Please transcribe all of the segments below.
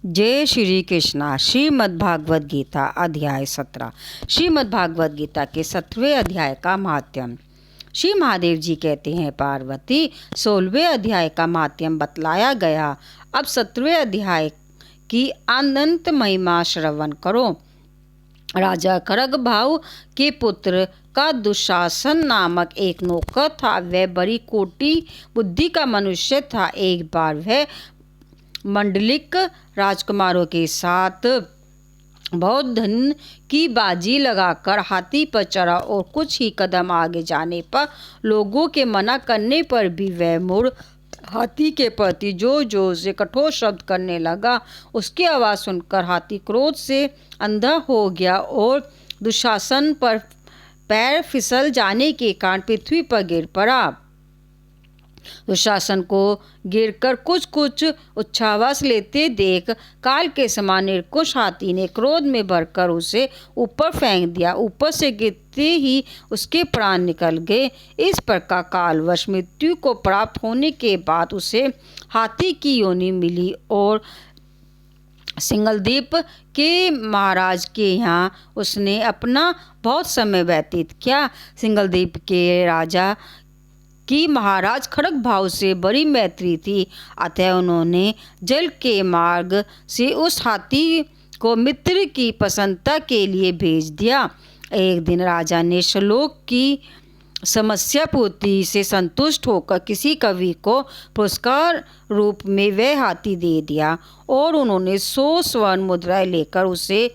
जय श्री कृष्णा। श्रीमद्भागवत गीता अध्याय 17। श्रीमद्भागवत गीता के 17वें अध्याय का महात्म्य। श्री महादेव जी कहते हैं, पार्वती 16वें अध्याय का महात्म्य बतलाया गया। अब 17वें अध्याय की अनंत महिमा श्रवण करो। राजा खरगभाव के पुत्र का दुशासन नामक एक नौकर था। वह बड़ी कोटि बुद्धि का मनुष्य था। एक बार वह मंडलिक राजकुमारों के साथ बहुत धन की बाजी लगाकर हाथी पर चढ़ा और कुछ ही कदम आगे जाने पर लोगों के मना करने पर भी वह मुड़ हाथी के प्रति जोर जोर से कठोर शब्द करने लगा। उसकी आवाज़ सुनकर हाथी क्रोध से अंधा हो गया और दुशासन पर पैर फिसल जाने के कारण पृथ्वी पर गिर पड़ा। दुशासन को गिरकर कुछ कुछ उच्छ्वास लेते देख काल के समान निर्कुश हाथी ने क्रोध में भरकर उसे ऊपर फेंक दिया। ऊपर से गिरते ही उसके प्राण निकल गए। इस प्रकार कालवश मृत्यु को प्राप्त होने के बाद उसे हाथी की योनि मिली और सिंगलदीप के महाराज के यहाँ उसने अपना बहुत समय व्यतीत किया। सिंगलदीप के राजा कि महाराज खड़गभाव से बड़ी मैत्री थी, अतः उन्होंने जल के मार्ग से उस हाथी को मित्र की प्रसन्नता के लिए भेज दिया। एक दिन राजा ने श्लोक की समस्या पूर्ति से संतुष्ट होकर किसी कवि को पुरस्कार रूप में वह हाथी दे दिया और उन्होंने 100 स्वर्ण मुद्राएं लेकर उसे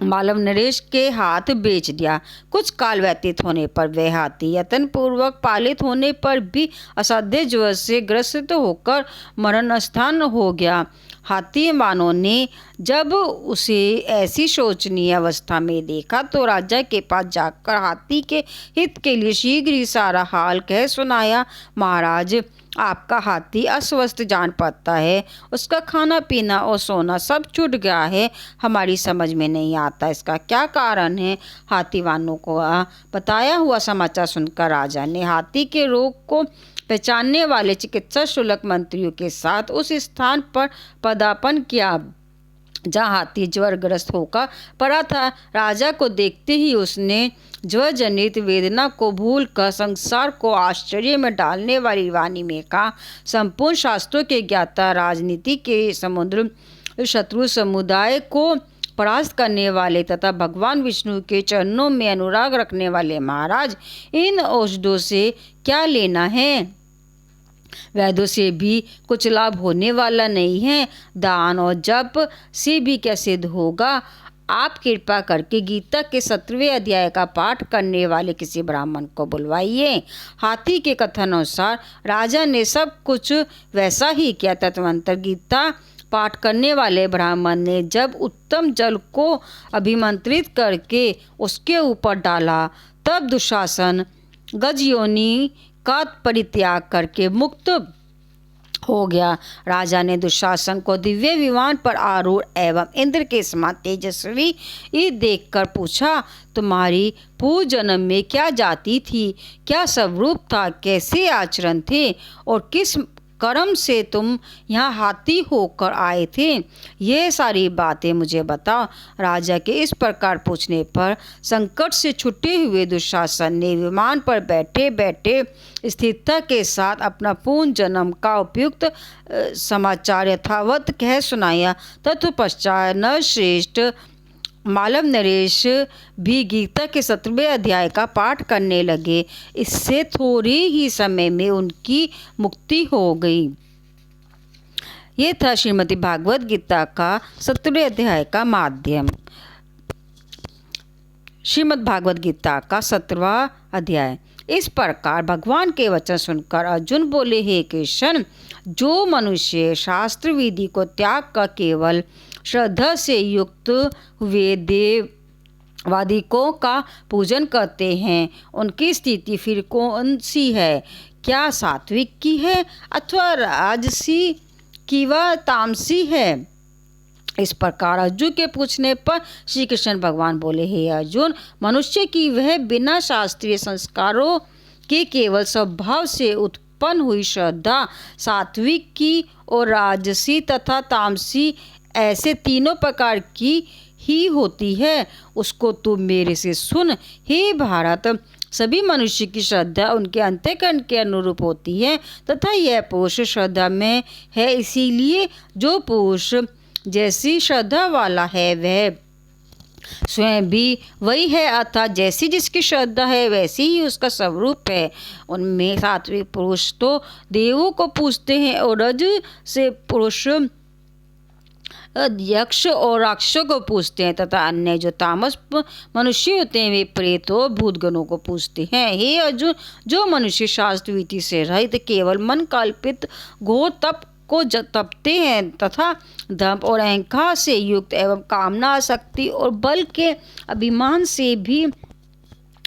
मालव नरेश के हाथ बेच दिया। कुछ काल व्यतीत होने पर वह हाथी यत्न पूर्वक पालित होने पर भी असाध्य ज्वर से ग्रसित होकर मरण स्थान हो गया। हाथी वानों ने जब उसे ऐसी शोचनीय अवस्था में देखा तो राजा के पास जाकर हाथी के हित के लिए शीघ्र ही सारा हाल कह सुनाया। महाराज, आपका हाथी अस्वस्थ जान पड़ता है। उसका खाना पीना और सोना सब छूट गया है। हमारी समझ में नहीं आता इसका क्या कारण है। हाथी वानों को बताया हुआ समाचार सुनकर राजा ने हाथी के रोग को पहचानने वाले चिकित्सा शुल्क मंत्रियों के साथ उस स्थान पर पदार्पण किया जहाँ हाथी ज्वरग्रस्त होकर पड़ा था। राजा को देखते ही उसने ज्वर जनित वेदना को भूलकर संसार को आश्चर्य में डालने वाली वाणी में कहा, संपूर्ण शास्त्रों के ज्ञाता, राजनीति के समुद्र, शत्रु समुदाय को परास्त करने वाले तथा भगवान विष्णु के चरणों में अनुराग रखने वाले महाराज, इन औषधों से क्या लेना है। वैद्यों से भी कुछ लाभ होने वाला नहीं है। दान और जप से भी क्या सिद्ध होगा। आप कृपा करके गीता के 17वें अध्याय का पाठ करने वाले किसी ब्राह्मण को बुलवाइए। हाथी के कथन अनुसार राजा ने सब कुछ वैसा ही किया। तदनंतर गीता पाठ करने वाले ब्राह्मण ने जब उत्तम जल को अभिमंत्रित करके उसके ऊपर डाला तब दुशासन गजयोनि का परित्याग करके मुक्त हो गया। राजा ने दुशासन को दिव्य विमान पर आरूढ़ एवं इंद्र के समान तेजस्वी देखकर पूछा, तुम्हारी पूर्व जन्म में क्या जाति थी, क्या स्वरूप था, कैसे आचरण थे और किस कर्म से तुम यहाँ हाथी होकर आए थे। ये सारी बातें मुझे बताओ। राजा के इस प्रकार पूछने पर संकट से छुटे हुए दुशासन ने विमान पर बैठे बैठे स्थिरता के साथ अपना पूर्ण जन्म का उपयुक्त समाचार यथावत कह सुनाया। तत्पश्चात नरश्रेष्ठ मालव नरेश भी गीता के 17वें अध्याय का पाठ करने लगे। इससे थोड़े ही समय में उनकी मुक्ति हो गई। ये था श्रीमद् भागवत गीता का 17वें अध्याय का माध्यम। श्रीमद् भागवत गीता का 17वां अध्याय। इस प्रकार भगवान के वचन सुनकर अर्जुन बोले, हे कृष्ण, जो मनुष्य शास्त्र विधि को त्याग कर केवल श्रद्धा से युक्त हुए देववादिकों का पूजन करते हैं, उनकी स्थिति फिर कौन सी है। क्या सात्विक की है अथवा राजसी की व तामसी है। इस प्रकार अर्जुन के पूछने पर श्री कृष्ण भगवान बोले, हे अर्जुन, मनुष्य की वह बिना शास्त्रीय संस्कारों के केवल स्वभाव से उत्पन्न हुई श्रद्धा सात्विक की और राजसी तथा तामसी ऐसे तीनों प्रकार की ही होती है, उसको तू मेरे से सुन। हे भारत, सभी मनुष्य की श्रद्धा उनके अंतःकरण के अनुरूप होती है तथा यह पुरुष श्रद्धा में है। इसीलिए जो पुरुष जैसी श्रद्धा वाला है वह स्वयं भी वही है, अर्थात जैसी जिसकी श्रद्धा है वैसी ही उसका स्वरूप है। उनमें सात्विक पुरुष तो देवों को पूजते हैं और रज से पुरुष यक्ष और राक्षसों को पूजते हैं तथा अन्य जो तामस मनुष्य होते हैं वे प्रेत और भूतगणों को पूजते हैं। हे अर्जुन, जो मनुष्य शास्त्र विधि से रहित केवल मन कल्पित घोर तप को तपते हैं तथा दंभ और अहंकार से युक्त एवं कामना आसक्ति और बल के अभिमान से भी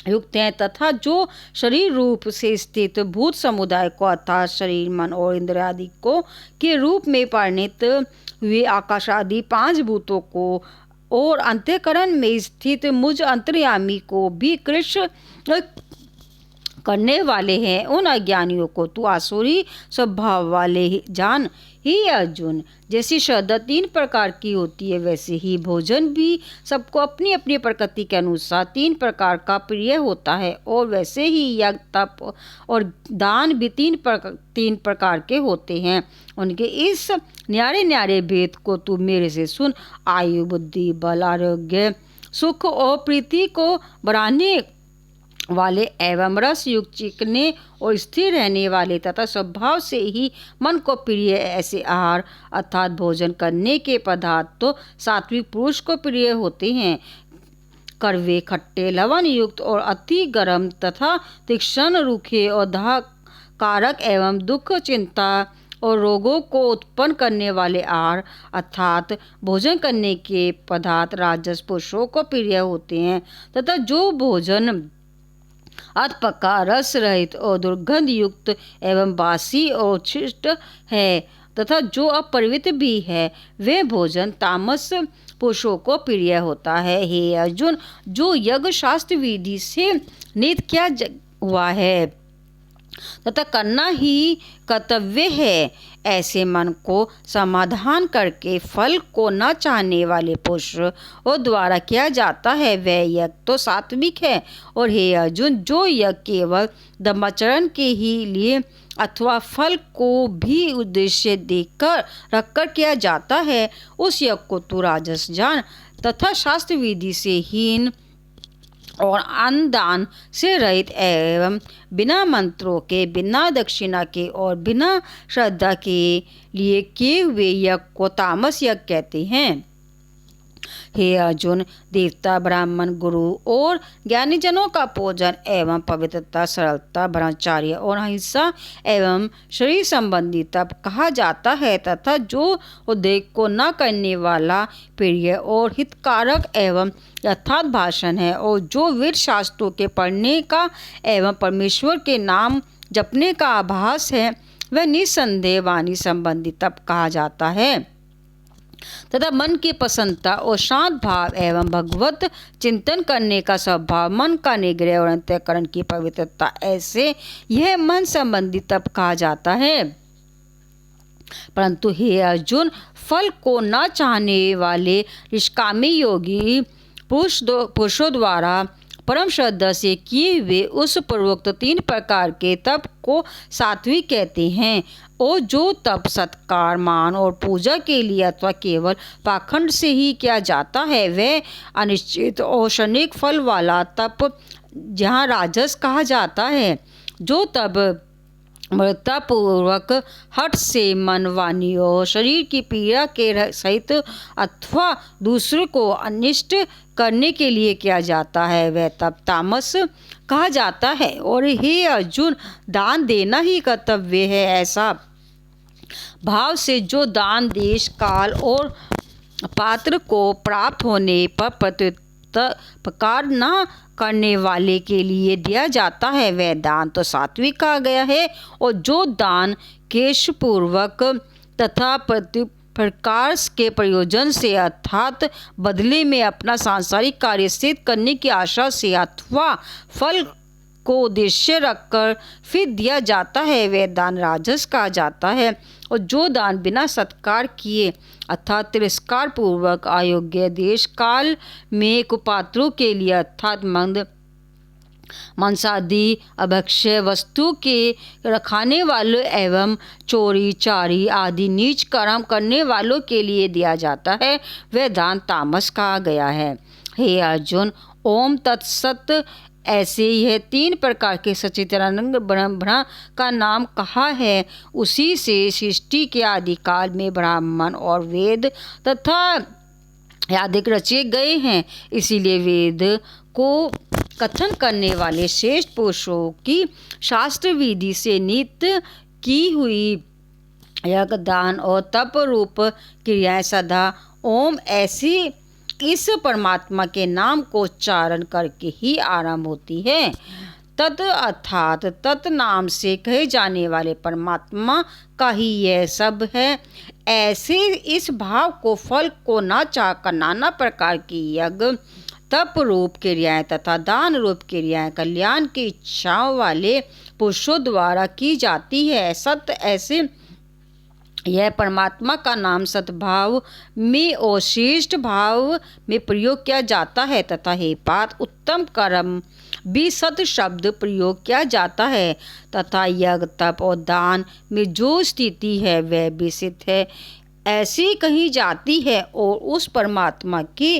युक्त हैं तथा जो शरीर रूप से स्थित भूत समुदाय को अर्थात शरीर, मन और इंद्र आदि को के रूप में परिणित हुए आकाश आदि 5 भूतों को और अंतःकरण में स्थित मुझ अंतर्यामी को भी कृष्ण करने वाले हैं, उन अज्ञानियों को तू आसुरी स्वभाव वाले जान। ही अर्जुन, जैसी श्रद्धा 3 प्रकार की होती है वैसे ही भोजन भी सबको अपनी अपनी प्रकृति के अनुसार 3 प्रकार का प्रिय होता है और वैसे ही यज्ञ, तप और दान भी 3 प्रकार के होते हैं। उनके इस न्यारे न्यारे भेद को तू मेरे से सुन। आयु, बुद्धि, बल, आरोग्य, सुख और प्रीति को बढ़ाने वाले एवं रस युक्त चिकने और स्थिर रहने वाले तथा स्वभाव से ही मन को प्रिय ऐसे आहार अर्थात भोजन करने के पदार्थ तो सात्विक पुरुष को प्रिय होते हैं। कड़वे, खट्टे, लवण युक्त और अति गर्म तथा तीक्ष्ण, रूखे और दाह कारक एवं दुख, चिंता और रोगों को उत्पन्न करने वाले आहार अर्थात भोजन करने के पदार्थ राजस पुरुषों को प्रिय होते हैं तथा जो भोजन अधपका, रस रहित और दुर्गंध युक्त एवं बासी और छिष्ट है तथा जो अपवित्र भी है वह भोजन तामस पुरुषों को प्रिय होता है। हे अर्जुन, जो यज्ञ शास्त्र विधि से नित किया हुआ है तथा करना ही कर्तव्य है, ऐसे मन को समाधान करके फल को न चाहने वाले पुरुषों द्वारा किया जाता है वह यज्ञ तो सात्विक है। और हे अर्जुन, जो यज्ञ केवल धर्माचरण के ही लिए अथवा फल को भी उद्देश्य देकर रखकर किया जाता है उस यज्ञ को तू राजस जान तथा शास्त्र विधि से हीन और अन्न दान से रहित एवं बिना मंत्रों के, बिना दक्षिणा के और बिना श्रद्धा के लिए किए हुए यज्ञ को तामस यज्ञ कहते हैं। हे अर्जुन, देवता, ब्राह्मण, गुरु और ज्ञानी जनों का पूजन एवं पवित्रता, सरलता, ब्रह्मचर्य और अहिंसा एवं शरीर संबंधी तप कहा जाता है तथा जो उद्योग को न करने वाला प्रिय और हितकारक एवं यथार्थ भाषण है और जो वेद शास्त्रों के पढ़ने का एवं परमेश्वर के नाम जपने का आभास है वह निसंदेह वाणी संबंधी तप कहा जाता है तथा मन की प्रसन्नता और शांत भाव एवं भगवत चिंतन करने का स्वभाव, मन का निग्रह और अंतःकरण की पवित्रता, ऐसे यह मन संबंधी तप कहा जाता है। परंतु हे अर्जुन, फल को न चाहने वाले निष्कामी योगी पुरुषों द्वारा परम श्रद्धा से किए हुए उस पूर्वोक्त 3 प्रकार के तप को सात्विक कहते हैं और जो तप सत्कार, मान और पूजा के लिए अथवा केवल पाखंड से ही किया जाता है वह अनिश्चित और क्षणिक फल वाला तप जहाँ राजस कहा जाता है। जो तप मृतापूर्वक हठ से मन, वाणी और शरीर की पीड़ा के सहित अथवा दूसरे को अनिष्ट करने के लिए किया जाता है वह तप तामस कहा जाता है। और हे अर्जुन, दान देना ही कर्तव्य है ऐसा भाव से जो दान देश, काल और पात्र को प्राप्त होने पर प्रत्युपकार न करने वाले के लिए दिया जाता है वह दान तो सात्विक कहा गया है। और जो दान केशपूर्वक तथा प्रकार के प्रयोजन से अर्थात बदले में अपना सांसारिक कार्य सिद्ध करने की आशा से अथवा फल को उद्देश्य रखकर फिर दिया जाता है वह दान राजस कहा जाता है। और जो दान बिना सत्कार किए अर्थात तिरस्कार पूर्वक अयोग्य देश काल में कुपात्रों के लिए अर्थात मांसादि अभक्ष्य वस्तु के खाने वालों एवं चोरी चारी आदि नीच कर्म करने वालों के लिए दिया जाता है वह दान तामस कहा गया है। हे अर्जुन, ओम तत्सत ऐसे यह 3 प्रकार के सच्चिदानंद ब्रह्म का नाम कहा है। उसी से सृष्टि के आदिकाल में ब्राह्मण और वेद तथा आदि रचे गए हैं। इसीलिए वेद को कथन करने वाले श्रेष्ठ पुरुषों की शास्त्र विधि से नित्य की हुई यज्ञ दान और तप रूप क्रियाएं सदा ओम ऐसी इस परमात्मा के नाम को उच्चारण करके ही आरंभ होती है। तत् अर्थात तत् नाम से कहे जाने वाले परमात्मा का ही यह सब है। ऐसे इस भाव को फल को न चाहकर नाना प्रकार की यज्ञ तप रूप क्रियाएं तथा दान रूप क्रियाएं कल्याण की इच्छाओं वाले पुरुषों द्वारा की जाती है। सत्य ऐसे यह परमात्मा का नाम सद्भाव में और श्रेष्ठ भाव में प्रयोग किया जाता है तथा हे पात उत्तम कर्म भी सत शब्द प्रयोग किया जाता है तथा यज्ञ तप और दान में जो स्थिति है वह भी सिद्ध है ऐसी कही जाती है। और उस परमात्मा के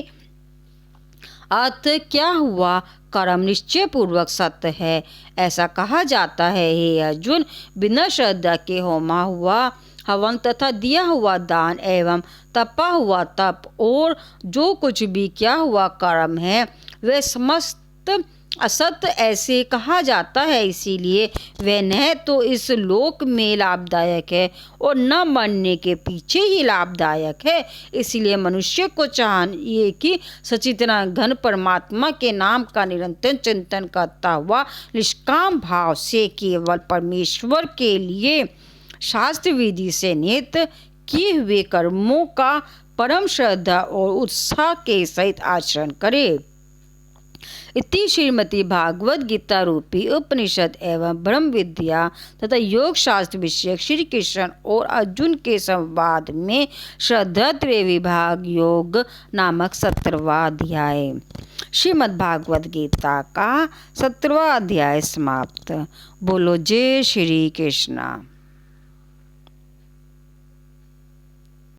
अर्थ क्या हुआ? कर्म निश्चय पूर्वक सत्य है ऐसा कहा जाता है। हे अर्जुन, बिना श्रद्धा के होमा हुआ हवन तथा दिया हुआ दान एवं तपा हुआ तप और जो कुछ भी किया हुआ कर्म है वह समस्त असत्य ऐसे कहा जाता है। इसीलिए वह न तो इस लोक में लाभदायक है और न मरने के पीछे ही लाभदायक है। इसलिए मनुष्य को चाहिए कि सच्चिदानंद घन परमात्मा के नाम का निरंतर चिंतन करता हुआ निष्काम भाव से केवल परमेश्वर के लिए शास्त्र विधि से नियत किए हुए कर्मों का परम श्रद्धा और उत्साह के सहित आचरण करे। इति श्रीमती भागवत गीता रूपी उपनिषद एवं ब्रह्म विद्या तथा योग शास्त्र विषयक श्री कृष्ण और अर्जुन के संवाद में श्रद्धा त्रय विभाग योग नामक 17वां अध्याय। श्रीमद् भागवत गीता का 17वां अध्याय समाप्त। बोलो जय श्री कृष्ण।